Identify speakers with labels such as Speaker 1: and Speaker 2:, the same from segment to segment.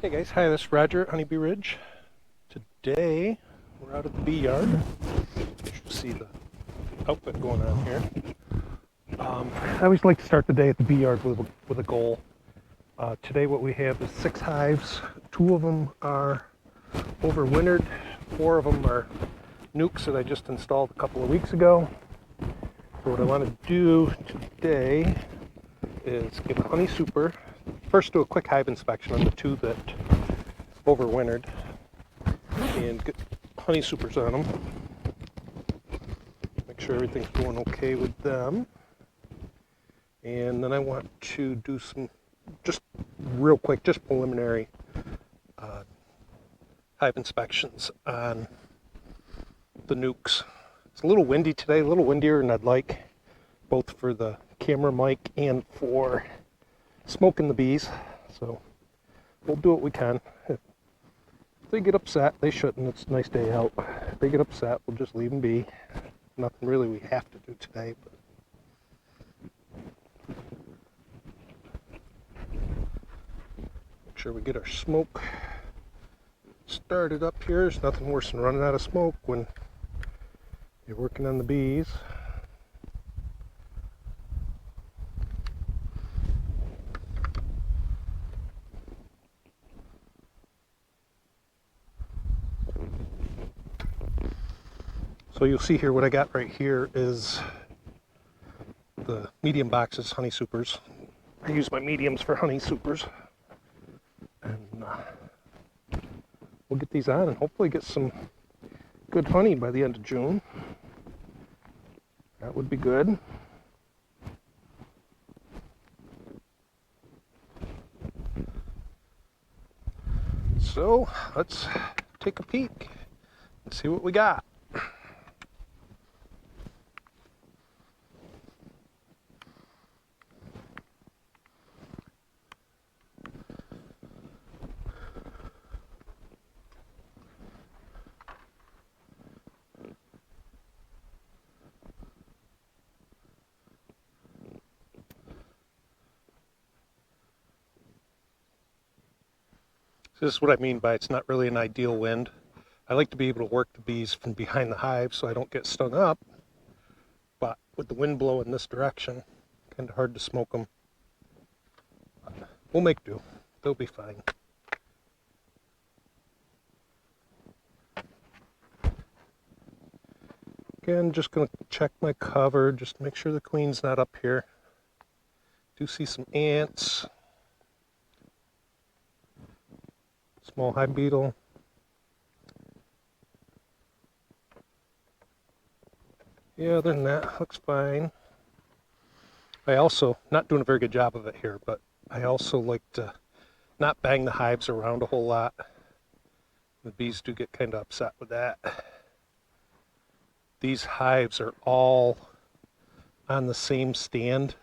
Speaker 1: Hey guys, hi, this is Roger at Honeybee Ridge. Today we're out at the bee yard. You should see the outfit going on here. I always like to start the day at the bee yard with a goal. Today what we have is 6 hives. 2 of them are overwintered. 4 of them are nukes that I just installed a couple of weeks ago. So what I want to do today is give a honey super. First do a quick hive inspection on the 2 that overwintered and get honey supers on them. Make sure everything's going okay with them. And then I want to do some, just real quick, just preliminary hive inspections on the nukes. It's a little windy today, a little windier than I'd like, both for the camera mic and for smoking the bees. So we'll do what we can. If they get upset, they shouldn't. It's a nice day out. If they get upset, we'll just leave them be. Nothing really we have to do today. But make sure we get our smoke started up here. There's nothing worse than running out of smoke when you're working on the bees. So you'll see here what I got right here is the medium boxes, honey supers. I use my mediums for honey supers. And we'll get these on and hopefully get some good honey by the end of June. That would be good. So let's take a peek and see what we got. This is what I mean by it's not really an ideal wind. I like to be able to work the bees from behind the hive so I don't get stung up, but with the wind blowing this direction, kind of hard to smoke them. We'll make do. They'll be fine. Again, just going to check my cover, just make sure the queen's not up here. Do see some ants. Small hive beetle. Yeah, other than that, looks fine. I also, not doing a very good job of it here, but I also like to not bang the hives around a whole lot. The bees do get kind of upset with that. These hives are all on the same stand.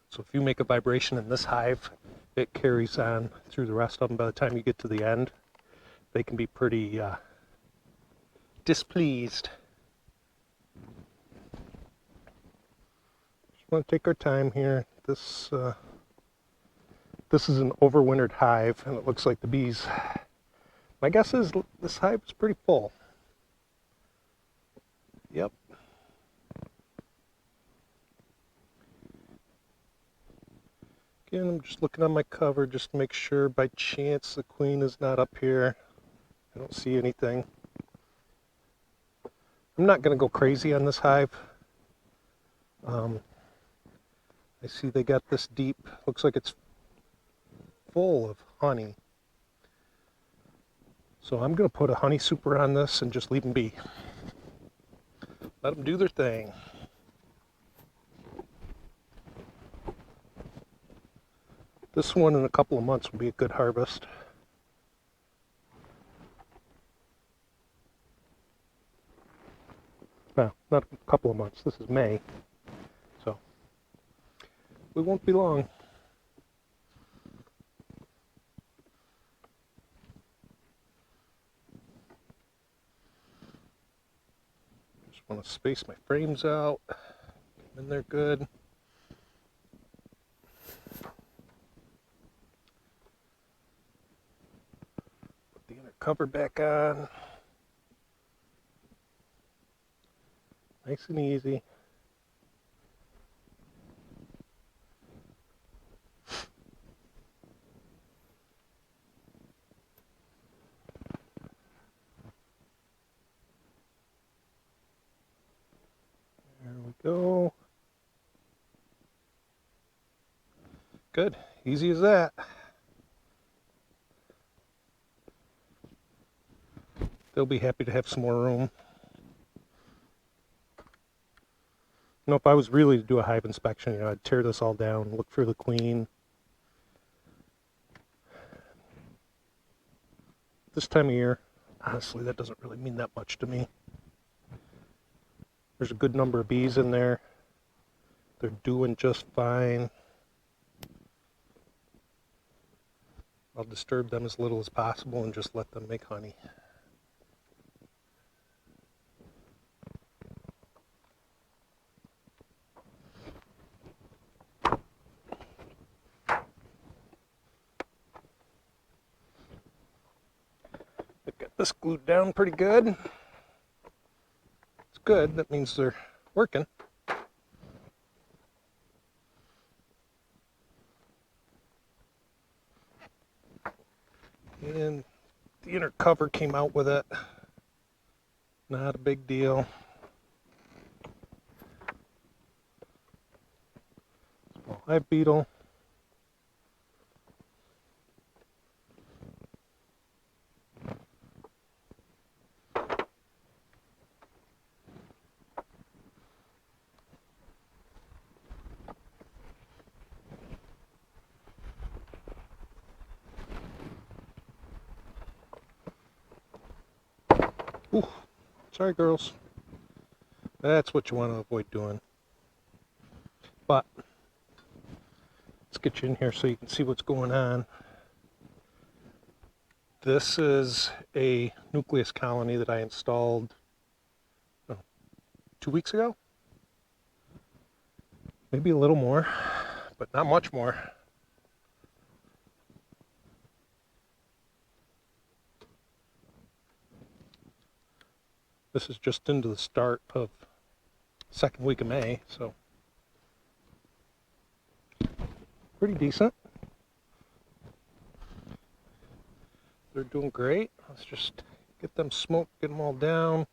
Speaker 1: So if you make a vibration in this hive, it carries on through the rest of them. By the time you get to the end, they can be pretty displeased. Just want to take our time here. This is an overwintered hive, and it looks like the bees. My guess is this hive is pretty full. Yep. Again, I'm just looking on my cover just to make sure by chance the queen is not up here. I don't see anything. I'm not going to go crazy on this hive. I see they got this deep, looks like it's full of honey. So I'm going to put a honey super on this and just leave them be. Let them do their thing. This one in a couple of months will be a good harvest. Well, not a couple of months. This is May. So we won't be long. Just want to space my frames out. Get them in there good. cover back on. Nice and easy. There we go. Good. Easy as that. They'll be happy to have some more room. You know, if I was really to do a hive inspection, I'd tear this all down, look for the queen. This time of year, honestly, that doesn't really mean that much to me. There's a good number of bees in there. They're doing just fine. I'll disturb them as little as possible and just let them make honey. I've got this glued down pretty good. It's good. That means they're working. And the inner cover came out with it. Not a big deal. Small hive beetle. Ooh, sorry girls. That's what you want to avoid doing. But let's get you in here so you can see what's going on. This is a nucleus colony that I installed 2 weeks ago. Maybe a little more, but not much more. This is just into the start of second week of May, so pretty decent. They're doing great. Let's just get them smoked, get them all down.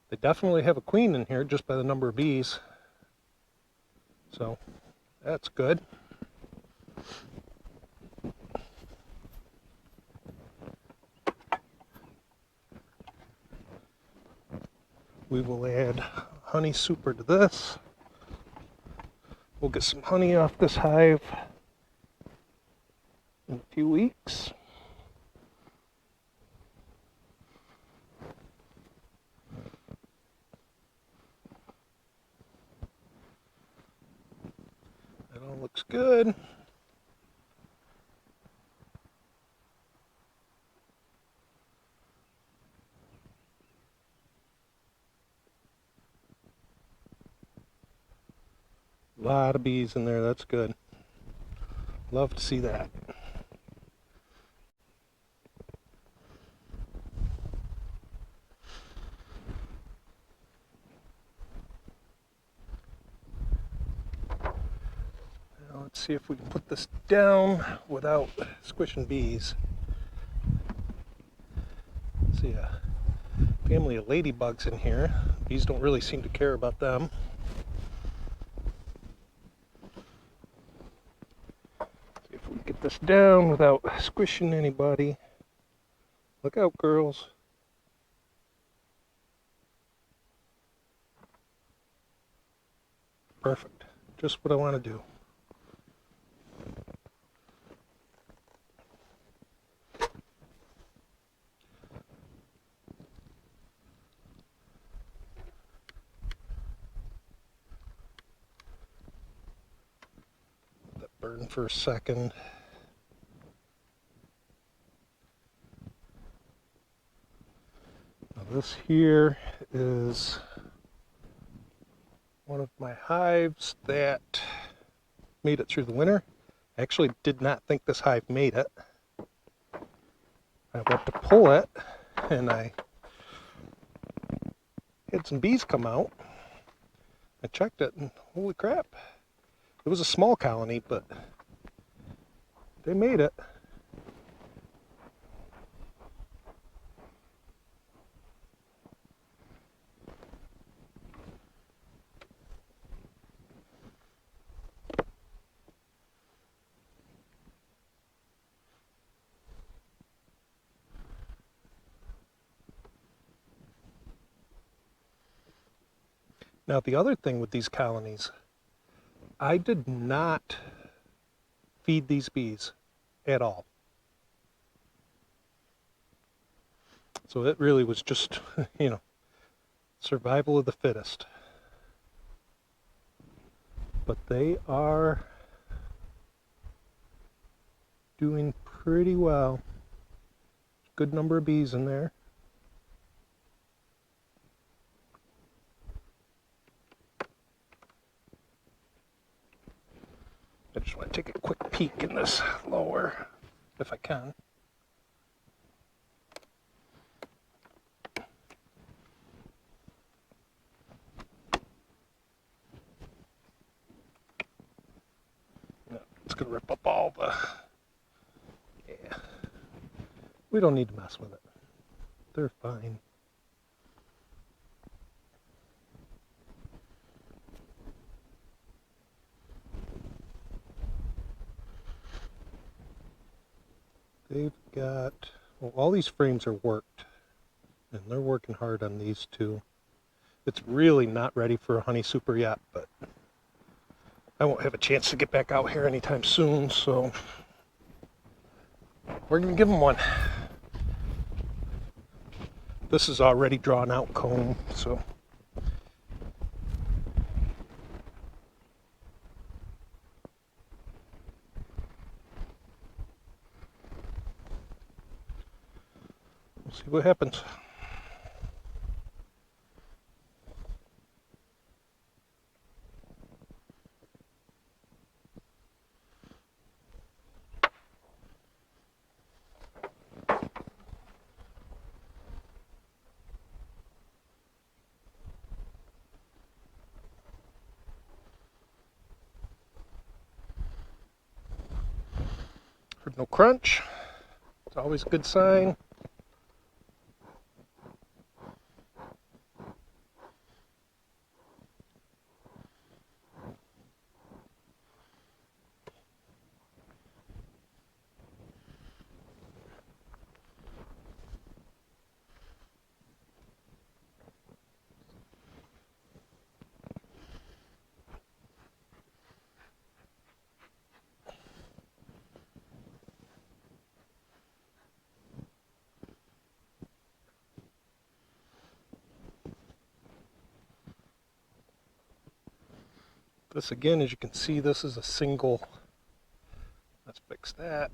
Speaker 1: They definitely have a queen in here just by the number of bees. So that's good. We will add honey super to this. We'll get some honey off this hive in a few weeks. That all looks good. A lot of bees in there, that's good. Love to see that. Now let's see if we can put this down without squishing bees. See a family of ladybugs in here. Bees don't really seem to care about them. See if we can get this down without squishing anybody. Look out, girls. Perfect. Just what I want to do. Let that burn for a second. Now this here is one of my hives that made it through the winter. I actually did not think this hive made it. I went to pull it, and I had some bees come out. I checked it, and holy crap. It was a small colony, but they made it. Now, the other thing with these colonies, I did not feed these bees at all. So it really was just, survival of the fittest. But they are doing pretty well. Good number of bees in there. I just want to take a quick peek in this lower, if I can. No, it's going to rip up all the... Yeah. We don't need to mess with it. They're fine. They've got, well, all these frames are worked, and they're working hard on these two. It's really not ready for a honey super yet, but I won't have a chance to get back out here anytime soon, so we're going to give them one. This is already drawn out comb, so. We'll see what happens. Heard no crunch. It's always a good sign. This again, as you can see, this is a single. Let's fix that.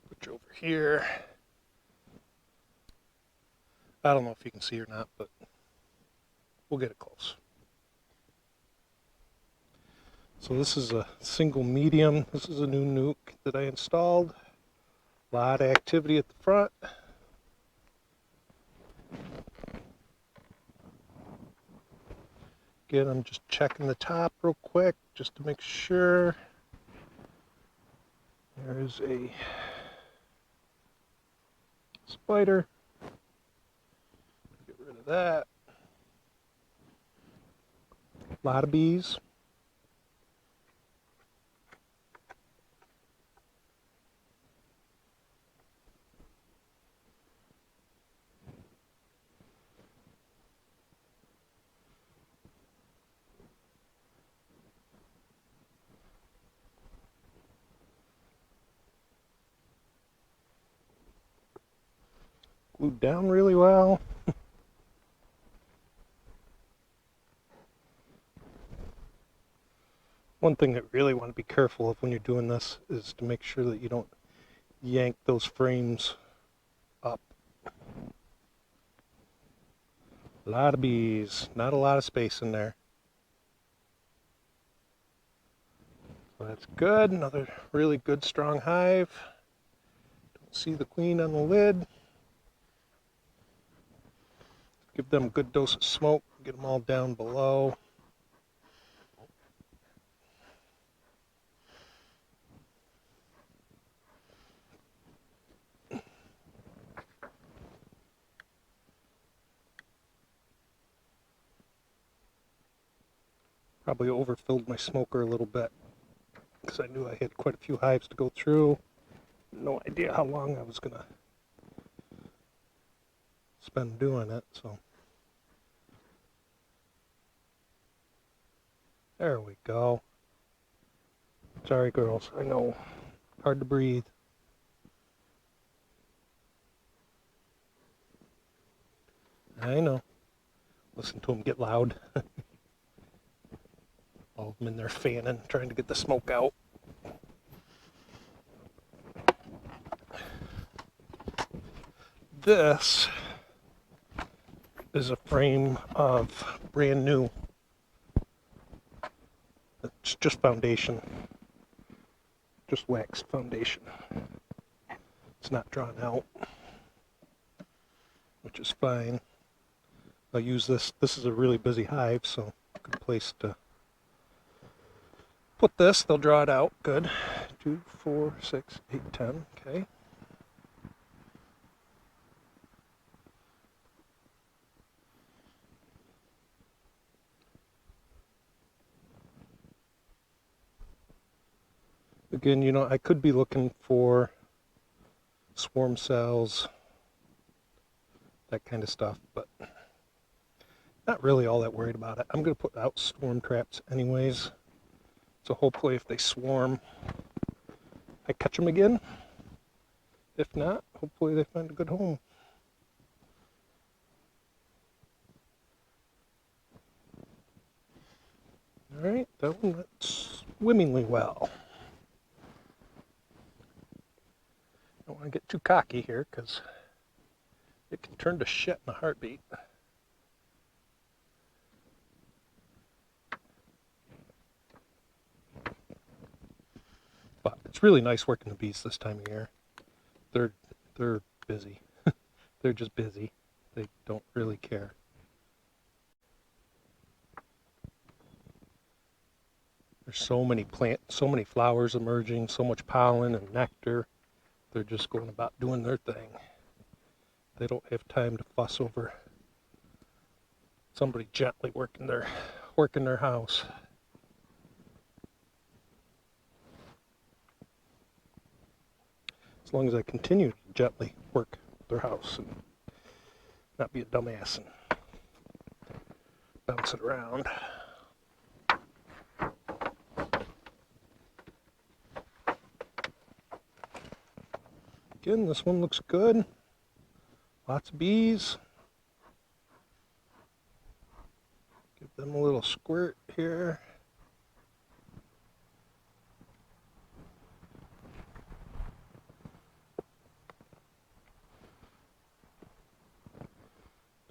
Speaker 1: Put you over here. I don't know if you can see or not, but we'll get it close. So this is a single medium. This is a new nuke that I installed. A lot of activity at the front. Again, I'm just checking the top real quick just to make sure. There's a spider. Get rid of that. A lot of bees. Glued down really well. One thing that really want to be careful of when you're doing this is to make sure that you don't yank those frames up. A lot of bees, not a lot of space in there. So that's good. Another really good strong hive. Don't see the queen on the lid. Give them a good dose of smoke. Get them all down below. Probably overfilled my smoker a little bit because I knew I had quite a few hives to go through. No idea how long I was going to spend doing it, so there we go. Sorry, girls. I know. Hard to breathe. I know. Listen to them get loud. All of them in there fanning, trying to get the smoke out. This is a frame of brand new. It's just foundation. Just waxed foundation. It's not drawn out, which is fine. I'll use this. This is a really busy hive, so good place to put this. They'll draw it out. Good. 2, 4, 6, 8, 10. Okay. Again, you know, I could be looking for swarm cells, that kind of stuff, but not really all that worried about it. I'm going to put out swarm traps anyways, so hopefully if they swarm, I catch them again. If not, hopefully they find a good home. All right, that one went swimmingly well. I don't want to get too cocky here because it can turn to shit in a heartbeat. But it's really nice working the bees this time of year. They're busy. They're just busy. They don't really care. There's so many plants, so many flowers emerging, so much pollen and nectar. They're just going about doing their thing. They don't have time to fuss over somebody gently working their house. As long as I continue to gently work their house and not be a dumbass and bounce it around. Again, this one looks good. Lots of bees. Give them a little squirt here.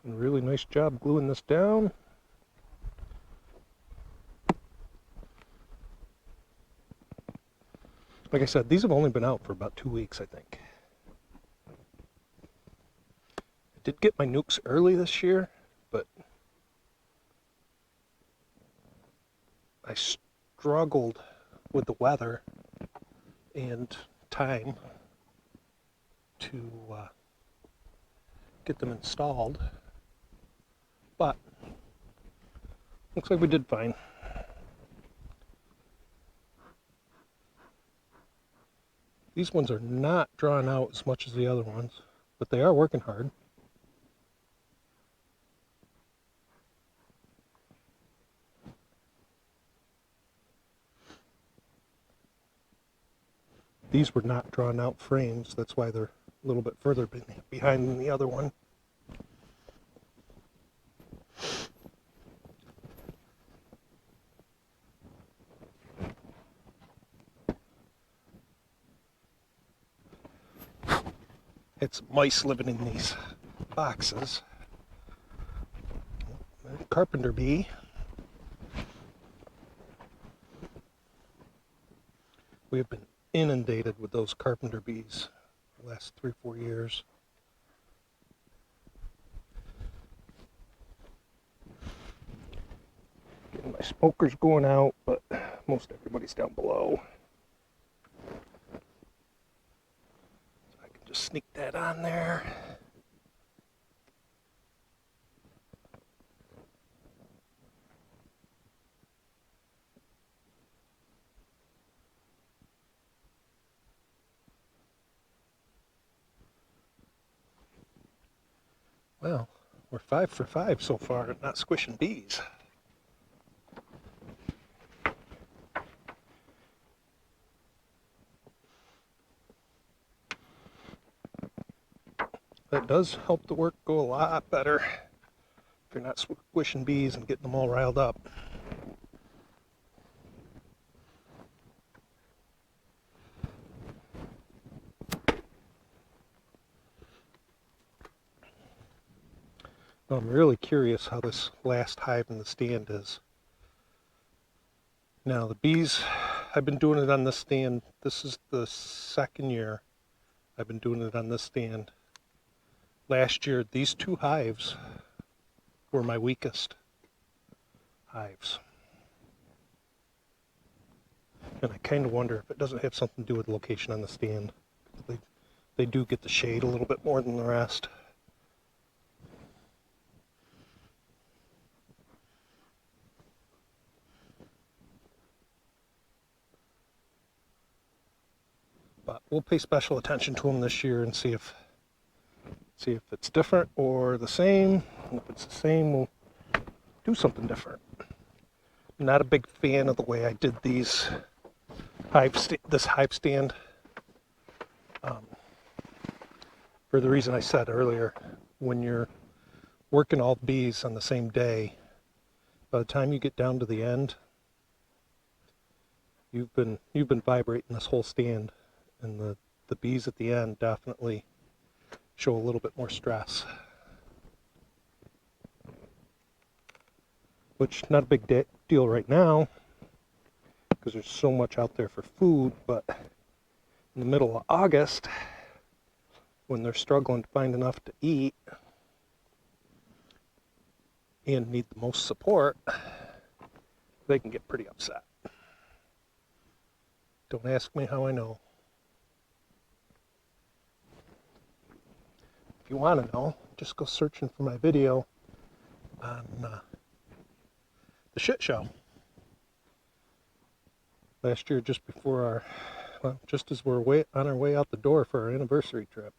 Speaker 1: Done a really nice job gluing this down. Like I said, these have only been out for about 2 weeks, I think. I did get my nukes early this year, but I struggled with the weather and time to get them installed, but looks like we did fine. These ones are not drawn out as much as the other ones, but they are working hard. These were not drawn out frames, that's why they're a little bit further behind than the other one. It's mice living in these boxes. Carpenter bee. We have been inundated with those carpenter bees the last 3-4 years. Getting my smokers going out, but most everybody's down below. So I can just sneak that on there. Well, we're 5 for 5 so far at not squishing bees. That does help the work go a lot better if you're not squishing bees and getting them all riled up. I'm really curious how this last hive in the stand is. Now the bees, I've been doing it on this stand. This is the second year I've been doing it on this stand. Last year, these 2 hives were my weakest hives. And I kind of wonder if it doesn't have something to do with the location on the stand. They do get the shade a little bit more than the rest. But we'll pay special attention to them this year and see if it's different or the same. And if it's the same, we'll do something different. I'm not a big fan of the way I did this hive stand. For the reason I said earlier, when you're working all the bees on the same day, by the time you get down to the end, you've been vibrating this whole stand, and the bees at the end definitely show a little bit more stress. Which, not a big deal right now, because there's so much out there for food, but in the middle of August, when they're struggling to find enough to eat and need the most support, they can get pretty upset. Don't ask me how I know. If you want to know, just go searching for my video on the shit show. Last year, just before just as we're on our way out the door for our anniversary trip.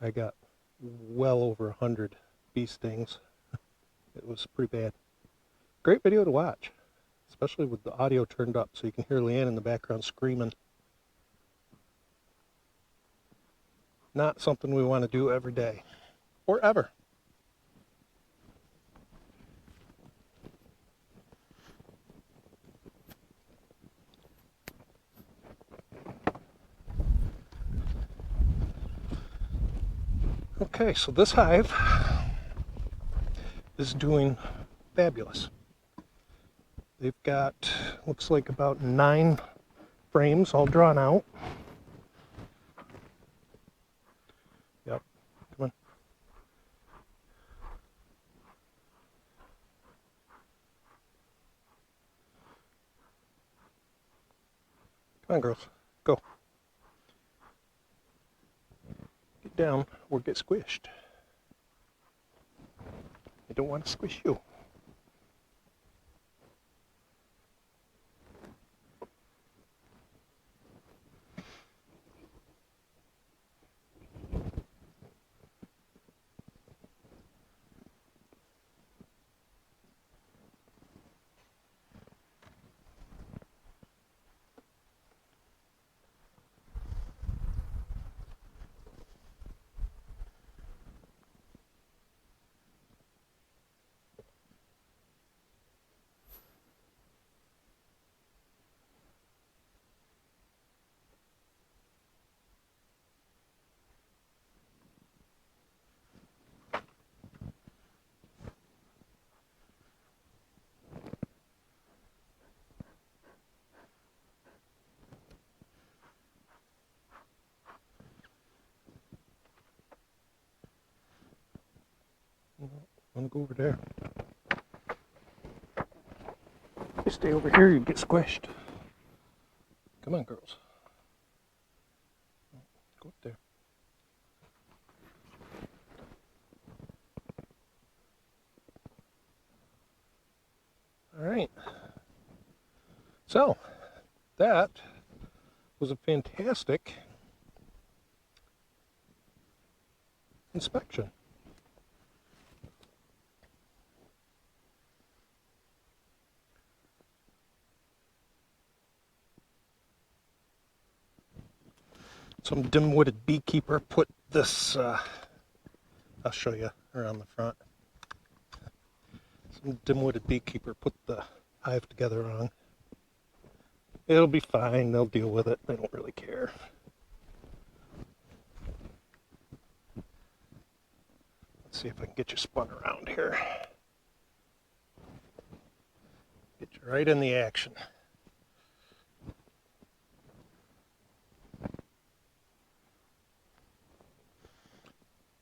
Speaker 1: I got well over 100 bee stings. It was pretty bad. Great video to watch, especially with the audio turned up so you can hear Leanne in the background screaming. Not something we want to do every day, or ever. Okay, so this hive is doing fabulous. They've got, looks like about 9 frames all drawn out. Yep, come on. Come on, girls, go. Get down or get squished. I don't want to squish you. want to go over there. If you stay over here, you get squished. Come on, girls. Go up there. All right. So, that was a fantastic inspection. Some dim-witted beekeeper put this, I'll show you around the front. Some dim-witted beekeeper put the hive together wrong. It'll be fine, they'll deal with it, they don't really care. Let's see if I can get you spun around here. Get you right in the action.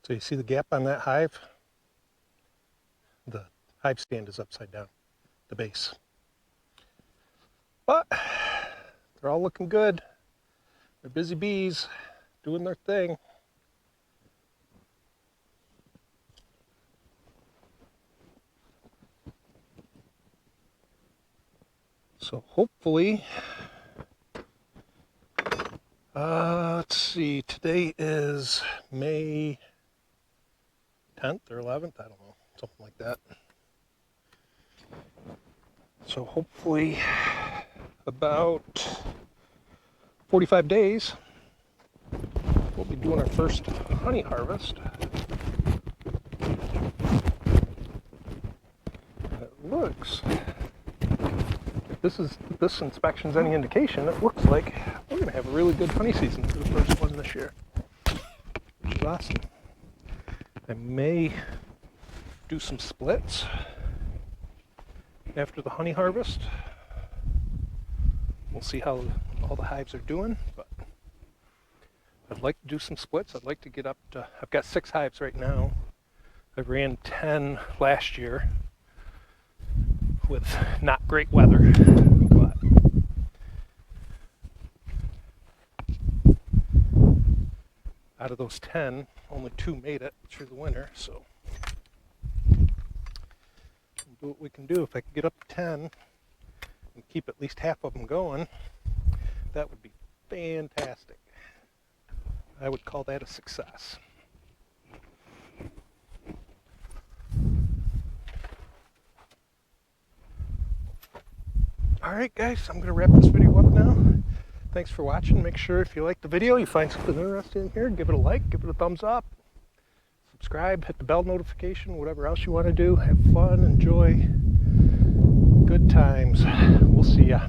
Speaker 1: So you see the gap on that hive? The hive stand is upside down, the base. But they're all looking good. They're busy bees doing their thing. So hopefully, let's see, today is May 10th or 11th, I don't know, something like that. So hopefully about 45 days, we'll be doing our first honey harvest. And it looks, if this inspection's any indication, it looks like we're going to have a really good honey season for the first one this year, which is awesome. I may do some splits after the honey harvest. We'll see how all the hives are doing, but I'd like to do some splits. I'd like to get up to, I've got 6 hives right now. I ran 10 last year with not great weather, but out of those 10, only 2 made it through the winter, so we'll do what we can do. If I can get up to 10 and keep at least half of them going, that would be fantastic. I would call that a success. Alright guys, I'm going to wrap this video up now. Thanks for watching. Make sure if you like the video, you find something interesting in here, give it a like, give it a thumbs up, subscribe, hit the bell notification, whatever else you want to do. Have fun, enjoy, good times. We'll see ya.